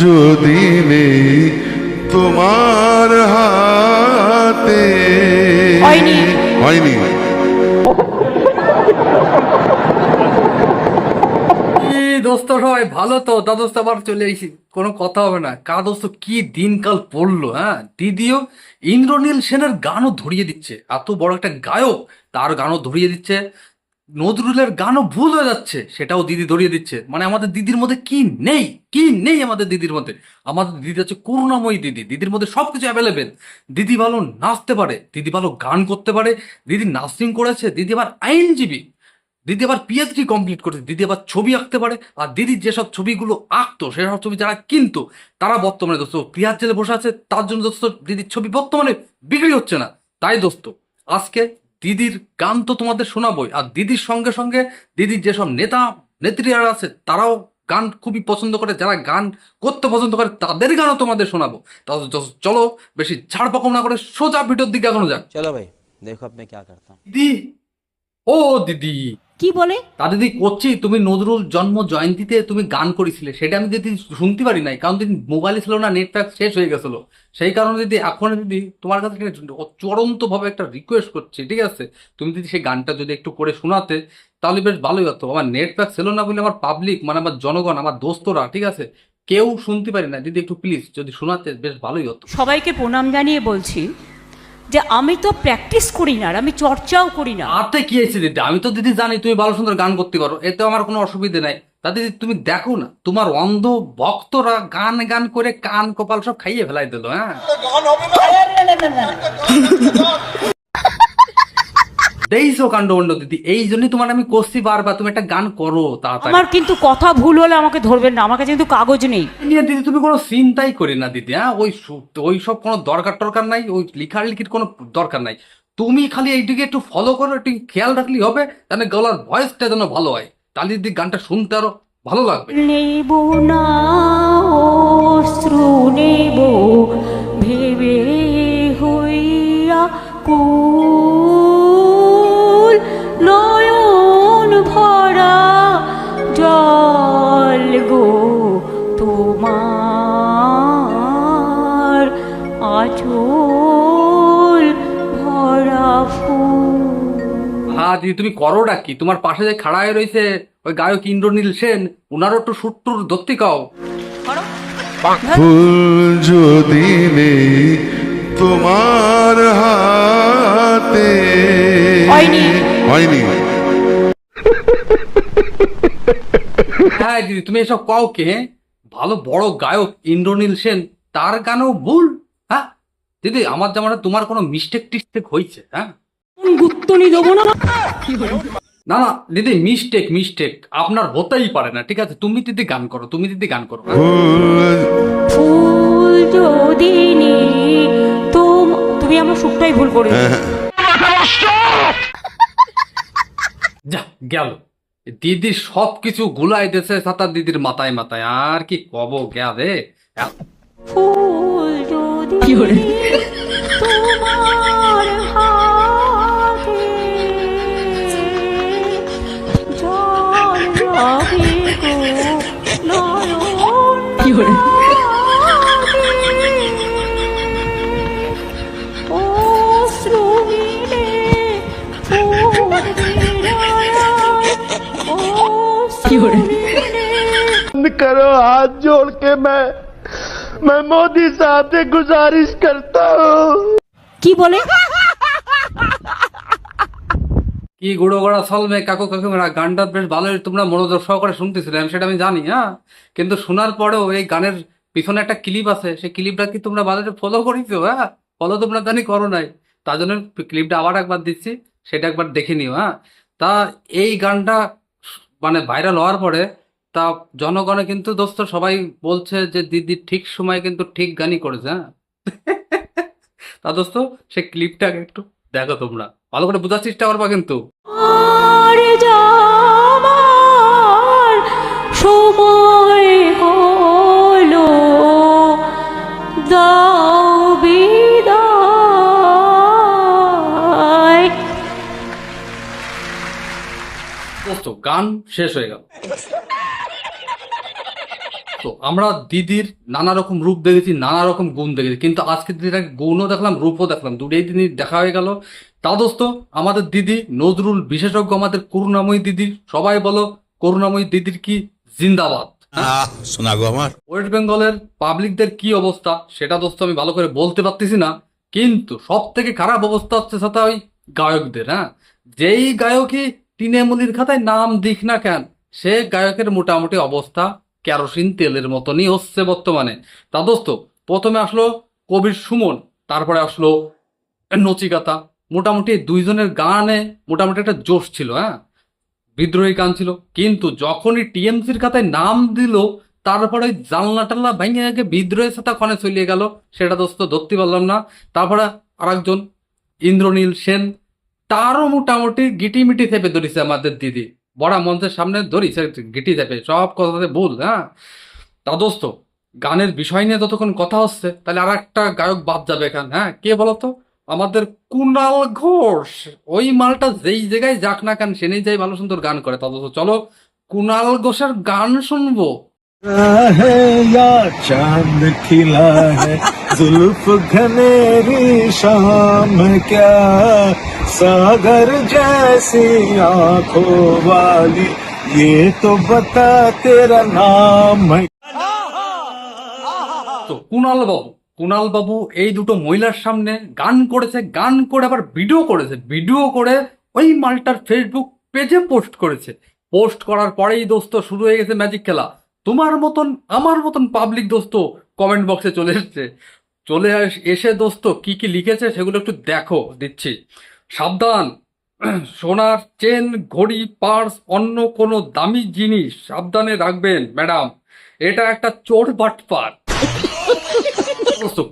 যদি নেই তোমার হাতে হয়নি দোস্ত সবাই ভালো তো? তা দোস্ত আবার চলে এসেছি, কোনো কথা হবে না। কা দোস্ত কি দিনকাল পড়লো, হ্যাঁ। দিদিও ইন্দ্রনীল সেনের গানও ধরিয়ে দিচ্ছে, এত বড় একটা গায়ক, তার গানও ধরিয়ে দিচ্ছে। নজরুলের গানও ভুল হয়ে যাচ্ছে, সেটাও দিদি ধরিয়ে দিচ্ছে। মানে আমাদের দিদির মধ্যে কি নেই, কি নেই আমাদের দিদির মধ্যে? আমাদের দিদি হচ্ছে করুণাময়ী দিদি, দিদির মধ্যে সবকিছু অ্যাভেলেবেল। দিদি ভালো নাচতে পারে, দিদি ভালো গান করতে পারে, দিদি নার্সিং করেছে, দিদি আবার আইনজীবী, দিদি আবার পিএইচডি কমপ্লিট করেছে, দিদি আবার ছবি আঁকতে পারে। আর দিদির যেসব ছবিগুলো আঁকতো, সেসব ছবি যারা কিনতো, তারা বর্তমানে দোস্ত পেঁয়াজ জেলে বসে আছে। তার জন্য দোস্ত দিদির ছবি বর্তমানে বিক্রি হচ্ছে না। তাই দোস্ত আজকে দিদির গান তো তোমাদের শোনাবোই, আর দিদির সঙ্গে সঙ্গে দিদির যেসব নেতা নেত্রীরা আছে, তারাও গান খুবই পছন্দ করে। যারা গান করতে পছন্দ করে, তাদের গানও তোমাদের শোনাবো। তাহলে চলো বেশি ছাড় পাকম না করে সোজা ভিডিওর দিকে এখনো যাক। चलो भाई देखो अब मैं क्या करता हूँ। দিদি, ও দিদি, কি বলে? তা দিদি করছি, তুমি নজরুল জন্ম জয়ন্তীতে তুমি গান করেছিলে, সেটা আমি দিদি শুনতে পারি নাই, কারণ দিদি মোবাইল ছিল না, নেট প্যাক শেষ হয়ে গেছিল। সেই কারণে দিদি এখন দিদি তোমার কাছে চূড়ান্ত ভাবে একটা রিকোয়েস্ট করছি, ঠিক আছে? তুমি যদি সেই গানটা যদি একটু করে শোনাতে, তাহলে বেশ ভালোই হতো। আমার নেট প্যাক ছিল না বলে আমার পাবলিক, মানে আমার জনগণ, আমার দোস্তরা, ঠিক আছে, কেউ শুনতে পারি না। দিদি একটু প্লিজ যদি শোনাতে বেশ ভালোই হতো। সবাইকে প্রণাম জানিয়ে বলছি যে আমি তো প্র্যাকটিস করি না, আর আমি চর্চাও করি না। আতে কি হয়েছে দিদি? আমি তো দিদি জানি তুমি ভালো সুন্দর গান করতে পারো, এতে আমার কোনো অসুবিধে নাই। তা দিদি তুমি দেখো না, তোমার অন্ধ ভক্তরা গান গান করে কান কপাল সব খাইয়ে ফেলাই দিল, হ্যাঁ। দেইছো কাণ্ড দিদি, এই জন্যই তোমার আমি করছি বারবার, তুমি একটা গান করো তাড়াতাড়ি। আমার কিন্তু কথা ভুল হলে আমাকে ধরবেন না, আমার কাছে কিন্তু কাগজ নেই। নিয়ে দিদি তুমি কোনো চিন্তাই করি না দিদি, হ্যাঁ। ওই সব কোনো দরকার নাই, ওই লিখার কোনো দরকার নাই। তুমি খালি এইদিকে একটু ফলো করো, একটু খেয়াল রাখলেই হবে, তাহলে গলার ভয়েসটা যেন ভালো হয়, তাহলে দিদি গানটা শুনতে আরো ভালো লাগবে। নেব না অশ্রু নেব ভেবে হইয়া কুল, নয়ন ভরা জল গো তোমার আঁচল ভরা ফুল। হ্যাঁ দিদি তুমি করোটা কি? তোমার পাশে যে খাড়া হয়ে রয়েছে ওই গায়ক ইন্দ্রনীল সেন, ওনারও একটু সুট্টুর ধরতে কাও। ফুল যদি নেই তোমার হাতে হয়নি হ্যাঁ দিদি তুমি এসব কাও কে? ভালো বড় গায়ক ইন্দ্রনীল সেন, তার গানও ভুল? হ্যাঁ দিদি, আমার জামানে তোমার কোনো মিস্টেক টিস্টেক হয়েছে? হ্যাঁ গুত্তনি দেবো না। না না দিদি, মিস্টেক আপনার হতেই পারে না, ঠিক আছে? তুমি দিদি গান করো, তুমি দিদি গান করো। ফুল যদি নেই তুমি আমার সুখটাই ভুল করে যা গেল, দিদি সবকিছু গুলাই দিয়েছে সাতার দিদির মাথায় মাথায়, আর কি কব গেলে। ফুল যদি তোমার হাতে জল যাবে গো নয়ন অশ্রু মিলে ফুল बंद करो हाथ जोड़ के मैं मोदी साहब से गुजारिश करता हूँ। কি বলে? কি গুঁড়ো গড়া চলবে কাকু কাকুরা, গানটা বেশ ভালোই তোমরা মনোযোগ সহকারে শুনতেছিলাম, সেটা আমি জানি, হ্যাঁ। কিন্তু শোনার পরেও এই গানের পিছনে একটা ক্লিপ আছে, সেই ক্লিপটা কি তোমরা ভালো ফলো করেছো? হ্যাঁ, ফলো তোমরা জানি করো নাই, তার জন্য ক্লিপটা আবার একবার দিচ্ছি, সেটা একবার দেখে নিও, হ্যাঁ। তা এই গানটা মানে ভাইরাল হওয়ার পরে তা জনগণে কিন্তু দোস্ত সবাই বলছে যে দিদি ঠিক সময় কিন্তু ঠিক গানই করেছে, হ্যাঁ। তা দোস্ত সেই ক্লিপটা একটু দেখো, তোমরা ভালো করে বোঝার চেষ্টা করবা কিন্তু। আর যাবার সময় হলো, দাও বিদায়। দোস্ত গান শেষ হয়ে গেল। তো আমরা দিদির নানা রকম রূপ দেখেছি, নানা রকম গুণ দেখেছি, কিন্তু আজকে দিদির গুণও দেখলাম, রূপও দেখলাম, দুটোই দিনই দেখা হয়ে গেল। তা দোস্ত, আমাদের দিদি নজরুল বিশেষজ্ঞ, আমাদের করুণাময়ী দিদি, সবাই বলো করুণাময়ী দিদির কি জিন্দাবাদ। শোনা গো আমার। ওয়েস্ট বেঙ্গলের পাবলিকদের কি অবস্থা সেটা দোস্ত আমি ভালো করে বলতে পারতেছি না, কিন্তু সব থেকে খারাপ অবস্থা হচ্ছে সাথে ওই গায়কদের। হ্যাঁ, যেই গায়কই তৃণমূলের খাতায় নাম দিক না কেন, সে গায়কের মোটামুটি অবস্থা কেরোসিন তেলের মতনই হচ্ছে বর্তমানে। তা দোস্ত, প্রথমে আসলো কবির সুমন, তারপরে আসলো নচিকাতা। মোটামুটি দুইজনের গানে মোটামুটি একটা জোশ ছিল, হ্যাঁ, বিদ্রোহী গান ছিল। কিন্তু যখনই টিএমসির খাতায় নাম দিল, তারপরে ওই জানলা টাল্লা ভেঙে গিয়ে বিদ্রোহের সাথে কনে চলিয়ে গেল, সেটা দোস্ত ধরতে পারলাম না। তারপরে আরেকজন ইন্দ্রনীল সেন, তারও মোটামুটি গিটিমিটি চেপে ধরিছে আমাদের দিদি, বড়া মঞ্চের সামনে ধরিছে গিটি চেপে, সব কথাতে ভুল। হ্যাঁ, তা দোস্ত, গানের বিষয় নিয়ে যতক্ষণ কথা হচ্ছে, তাহলে আর একটা গায়ক বাদ যাবে এখানে। হ্যাঁ, কে বলতো? আমাদের কুণাল ঘোষ। ওই মালটা যেই জায়গায় যাক না কেন, সেনেই যাই ভালো সুন্দর গান করে। তা দোস্ত চলো কুণাল ঘোষের গান শুনবো। है या चांद खिला है जुल्फ घनेरी शाम क्या सागर जैसी आंखों वाली ये तो बता तेरा नाम है। তো কুণাল বাবু এই দুটো মহিলার সামনে গান করেছে, গান করে আবার ভিডিও করেছে, ভিডিও করে ওই মালটার ফেসবুক পেজে পোস্ট করেছে। পোস্ট করার পরেই দোস্ত শুরু হয়ে গেছে ম্যাজিক খেলা। তোমার মতন আমার মতন পাবলিক দোস্ত কমেন্ট বক্সে চলে এসে দোস্ত কি কি লিখেছে সেগুলো একটু দেখো, দিচ্ছি। সাবধান, সোনার চেন, ঘড়ি, পার্স, অন্য কোনো দামি জিনিস সাবধানে রাখবেন ম্যাডাম, এটা একটা চোর বাটপার।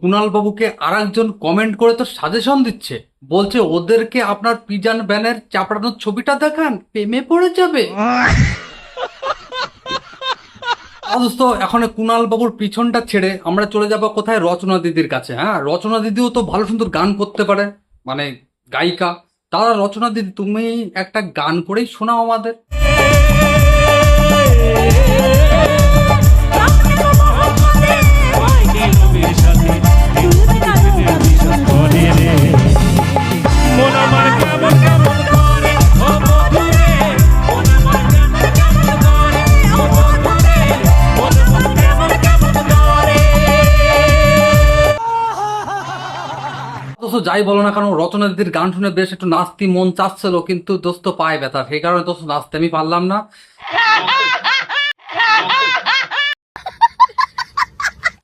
কুণাল বাবুকে আর একজন কমেন্ট করে তো সাজেশন দিচ্ছে, বলছে ওদেরকে আপনার পিজান ব্যানের চাপড়ানোর ছবিটা দেখান, প্রেমে পড়ে যাবে। দোস্ত, এখন কুণাল বাবুর পিছনটা ছেড়ে আমরা চলে যাব কোথায়? রচনা দিদির কাছে। হ্যাঁ, রচনা দিদিও তো ভালো সুন্দর গান করতে পারে, মানে গায়িকা। তারা রচনা দিদি, তুমি একটা গান করেই শোনাও আমাদের। যাই বলো না কারণ রচনা দিদির গান শুনে বেশ একটু নাচতে মন চাচ্ছিল, কিন্তু দোস্ত পায়ে ব্যথা, সেই কারণে দোস্ত নাচতে আমি পারলাম না।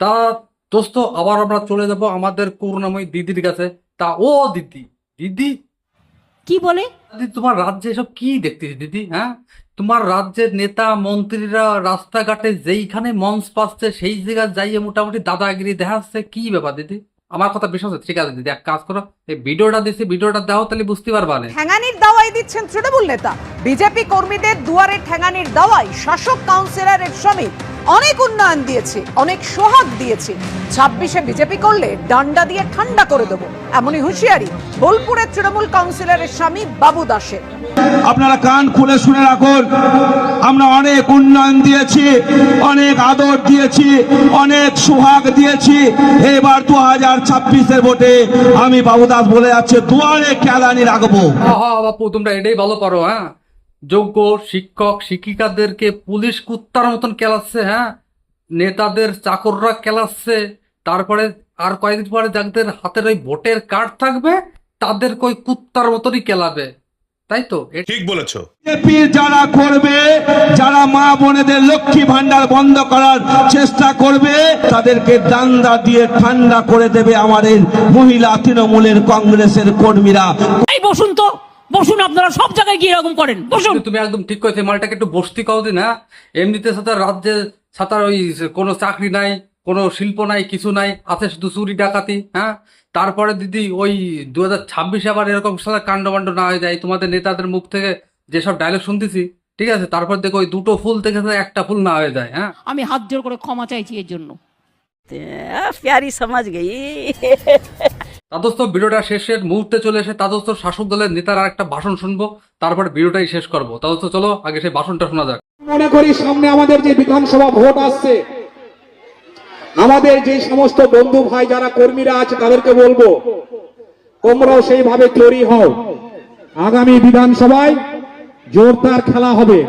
তা দোস্ত, আবার আমরা চলে যাব আমাদের করুণাময়ী দিদির কাছে। তা ও দিদি কি বলে? দিদি, তোমার রাজ্যে এসব কি দেখতেছি দিদি? হ্যাঁ, তোমার রাজ্যের নেতা মন্ত্রীরা রাস্তাঘাটে যেইখানে মঞ্চ পাচ্ছে সেই জায়গায় যাইয়ে মোটামুটি দাদাগিরি দেখাচ্ছে, কি ব্যাপার দিদি? আমার কথা বিশ্বাস হচ্ছে? ঠিক আছে দিদি, এক কাজ করো, এই ভিডিওটা দিচ্ছি, ভিডিওটা দাও, তাহলে বুঝতে পারবা না। ঠ্যাঙানির দাওয়াই দিচ্ছেন তৃণমূল নেতা। বিজেপি কর্মীদের দুয়ারে ঠ্যাঙানির দাওয়াই। শাসক কাউন্সিলরের সমিত অনেক উন্নয়ন দিয়েছি, অনেক সোহাগ দিয়েছি, 26-এ বিজেপি করলে ডান্ডা দিয়ে ঠান্ডা করে দেবো, এমনই হুঁশিয়ারি বোলপুরের তৃণমূল কাউন্সিলরের স্বামী বাবু দাসের। আপনারা কান খুলে শুনে রাখুন, আমরা অনেক উন্নয়ন দিয়েছি, অনেক আদর দিয়েছি, অনেক সোহাগ দিয়েছি। এবার 2026-এর ভোটে আমি বাবু দাস বলে যাচ্ছে দুয়ারে কেলানি রাখবো। বাপু, তোমরা এটাই ভালো পারো। হ্যাঁ, যোগ্য শিক্ষক শিক্ষিকাদেরকে পুলিশ কুত্তার মতন কেলাচ্ছে। হ্যাঁ, নেতাদের চাকররা কেলাচ্ছে। তারপরে আর কয়েকদিন পরে যাদের হাতের ওই ভোটের কার্ড থাকবে তাদের কই কুত্তার মতনই কেলাবে, তাই তো? ঠিক বলেছো। বিজেপি যারা করবে, যারা মা বোনেদের লক্ষ্মী ভান্ডার বন্ধ করার চেষ্টা করবে, তাদেরকে ডান্ডা দিয়ে ঠান্ডা করে দেবে আমাদের মহিলা তৃণমূলের কংগ্রেসের কর্মীরা। এই বসুন তো, বসুন, আপনারা সব জায়গায় গিয়ে এরকম করেন, বসুন। তুমি একদম ঠিক করেছো, মালটাকে একটু বসতি কাও দিন। হ্যাঁ, এমনিতে সাথে রাজ্যে সাথে ওই কোনো চাকরি নাই, কোনো শিল্প নাই, কিছু নাই, আছে শুধু চুরি ডাকাতি। হ্যাঁ, তারপরে দিদি ওই 2026 আবার এরকম সাথে কাণ্ডমাণ্ড না হয়ে যায় তোমাদের নেতাদের মুখ থেকে যেসব ডায়লগ শুনতেছি, ঠিক আছে? তারপর দেখো ওই দুটো ফুল থেকে একটা ফুল না হয়ে যায়। হ্যাঁ, আমি হাত জোর করে ক্ষমা চাইছি এর জন্য। प्यारी समझ गई। তাদস্ত ভিডিওটা শেষের মুহূর্তে চলে এসে তাদস্ত শাসক দলের নেতার আর একটা ভাষণ শুনবো, তারপরে ভিডিওটাই শেষ করবো। তাদস্ত চলো আগে সেই ভাষণটা শোনা যাক। মনে করি সামনে আমাদের যে বিধানসভা ভোট আসছে, আমাদের যে সমস্ত বন্ধু ভাই যারা কর্মীরা আছে তাদেরকে বলবো তোমরাও সেইভাবে তৈরি হও। আগামী বিধানসভায় জোরদার খেলা হবে,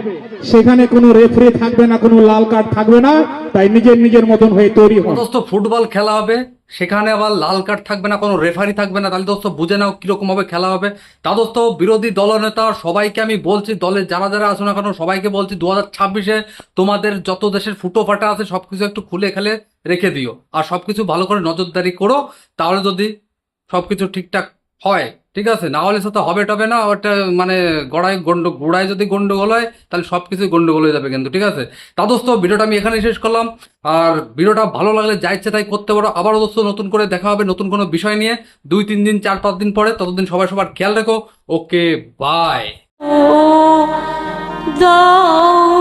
সেখানে কোনো রেফারি থাকবে না, কোনো লাল কার্ড থাকবে না, তাই নিজের নিজের মতন হয়ে তৈরি হও। দোস্ত ফুটবল খেলা হবে, সেখানে আবার লাল কার্ড থাকবে না, কোনো রেফারি থাকবে না, তাহলে দোস্ত বুঝে নাও কিরকম ভাবে খেলা হবে। তা দোস্ত বিরোধী দলনেতা সবাইকে আমি বলছি, দলের যারা যারা আসো না কেন সবাইকে বলছি 2026-এ তোমাদের যত দেশের ফুটো ফাটা আছে সবকিছু একটু খুলে খেলে রেখে দিও, আর সবকিছু ভালো করে নজরদারি করো, তাহলে যদি সবকিছু ঠিকঠাক হয়, ঠিক আছে। না হলে তো হবে টবে না, ওটা মানে গোড়ায় যদি গন্ডগোল হয় তাহলে সবকিছু গন্ডগোল হয়ে যাবে কিন্তু, ঠিক আছে। তা দোস্ত ভিডিওটা আমি এখানেই শেষ করলাম, আর ভিডিওটা ভালো লাগলে যা ইচ্ছে তাই করতে পারো। আবারও দোস্ত নতুন করে দেখা হবে নতুন কোনো বিষয় নিয়ে 2-3 দিন 4-5 দিন পরে, ততদিন সবাই সবার খেয়াল রেখো। Okay bye. দাও